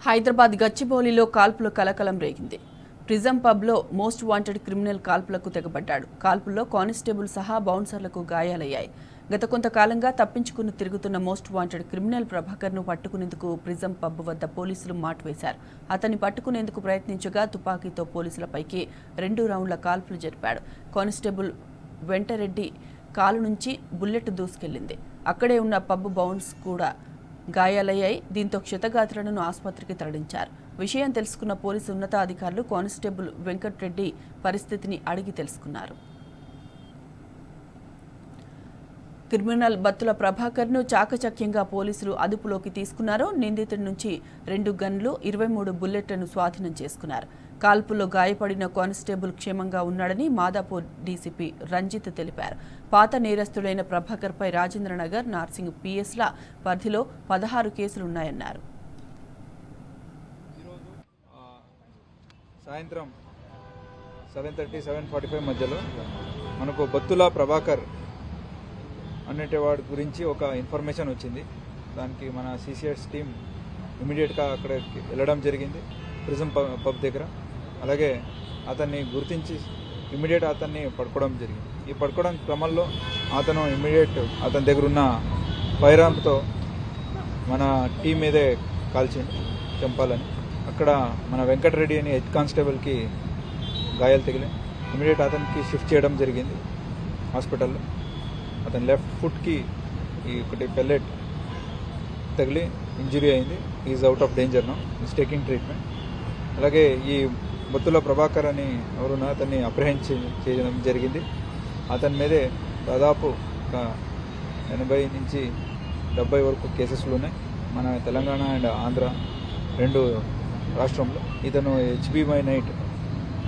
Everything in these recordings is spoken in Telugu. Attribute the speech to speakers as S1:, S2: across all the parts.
S1: హైదరాబాద్ గచ్చిబౌలిలో కాల్పుల కలకలం రేగింది. ప్రిజం పబ్లో మోస్ట్ వాంటెడ్ క్రిమినల్ కాల్పులకు తెగబడ్డాడు. కాల్పుల్లో కానిస్టేబుల్ సహా బౌన్సర్లకు గాయాలయ్యాయి. గత కొంతకాలంగా తప్పించుకుని తిరుగుతున్న మోస్ట్ వాంటెడ్ క్రిమినల్ ప్రభాకర్ను పట్టుకునేందుకు ప్రిజం పబ్ వద్ద పోలీసులు మాటు వేశారు. అతన్ని పట్టుకునేందుకు ప్రయత్నించగా తుపాకీతో పోలీసులపైకి 2 రౌండ్ల కాల్పులు జరిపాడు. కానిస్టేబుల్ వెంటరెడ్డి కాలు నుంచి బుల్లెట్ దూసుకెళ్లింది. అక్కడే ఉన్న పబ్ బౌన్స్ కూడా గాయాలయ్యాయి. దీంతో క్షతగాత్రులను ఆసుపత్రికి తరలించారు. విషయం తెలుసుకున్న పోలీసు ఉన్నతాధికారులు కానిస్టేబుల్ వెంకట్రెడ్డి పరిస్థితిని అడిగి తెలుసుకున్నారు. క్రిమినల్ బత్తుల ప్రభాకర్ను చాకచక్యంగా పోలీసులు అదుపులోకి తీసుకున్నారు. నిందితుడి నుంచి 2 గన్లు, 23 బుల్లెట్లను స్వాధీనం చేసుకున్నారు. కాల్పుల్లో గాయపడిన కానిస్టేబుల్ క్షేమంగా ఉన్నాడని మాదాపూర్ డీసీపీ రంజిత్ తెలిపారు. పాత నేరస్తుడైన ప్రభాకర్పై రాజేంద్రనగర్, నార్సింగ్ పిఎస్ల పరిధిలో 16 కేసులున్నాయన్నారు.
S2: సాయంత్రం 7:30-7:45 మధ్యలో మనకు బత్తుల ప్రభాకర్ అనేటివాడి గురించి ఒక ఇన్ఫర్మేషన్ వచ్చింది. దానికి మన సిసిఎస్ టీం ఇమీడియట్గా అక్కడికి వెళ్ళడం జరిగింది, ప్రిజం పబ్ దగ్గర. అలాగే అతన్ని గుర్తించి ఇమీడియట్ అతన్ని పట్టుకోవడం జరిగింది. ఈ పట్టుకోవడం క్రమంలో అతను ఇమీడియట్ అతని దగ్గర ఉన్న ఫైర్ ఆర్మ్తో మన టీం మీదే కాల్చిండు చంపాలని. అక్కడ మన వెంకటరెడ్డి అని హెడ్ కానిస్టేబుల్కి గాయాలు తగిలాయి. ఇమీడియట్ అతనికి షిఫ్ట్ చేయడం జరిగింది హాస్పిటల్లో. అతని లెఫ్ట్ ఫుట్కి ఈ ఒకటి పెల్లెట్ తగిలి ఇంజురీ అయింది. Is out of danger now, is taking treatment. అలాగే ఈ బత్తుల ప్రభాకర్ అని ఎవరున్నా అతన్ని అప్రహెండ్ చేయడం జరిగింది. అతని మీదే దాదాపు ఒక 80 నుంచి 70 వరకు కేసెస్లు ఉన్నాయి మన తెలంగాణ అండ్ ఆంధ్ర 2 రాష్ట్రంలో. ఇతను HB/night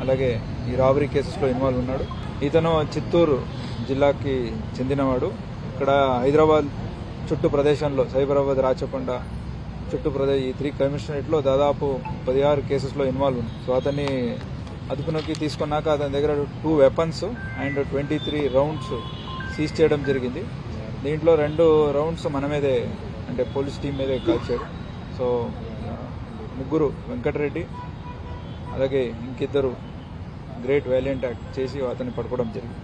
S2: అలాగే ఈ రాబరీ కేసెస్లో ఇన్వాల్వ్ ఉన్నాడు. ఇతను చిత్తూరు జిల్లాకి చెందినవాడు. ఇక్కడ హైదరాబాద్ చుట్టూ ప్రదేశంలో సైబరాబాద్, రాచకొండ చుట్టూ ఈ 3 కమిషనరేట్లో దాదాపు 16 కేసెస్లో ఇన్వాల్వ్ ఉంది. సో అతన్ని అదుపులోకి తీసుకున్నాక అతని దగ్గర 2 వెపన్స్ అండ్ 23 రౌండ్స్ సీజ్ చేయడం జరిగింది. దీంట్లో 2 రౌండ్స్ మన మీదే అంటే పోలీస్ టీం మీదే కాల్చాడు. సో 3 వెంకటరెడ్డి అలాగే ఇంకిద్దరు గ్రేట్ వ్యాలియంట్ యాక్ట్ చేసి అతన్ని పట్టుకోవడం జరిగింది.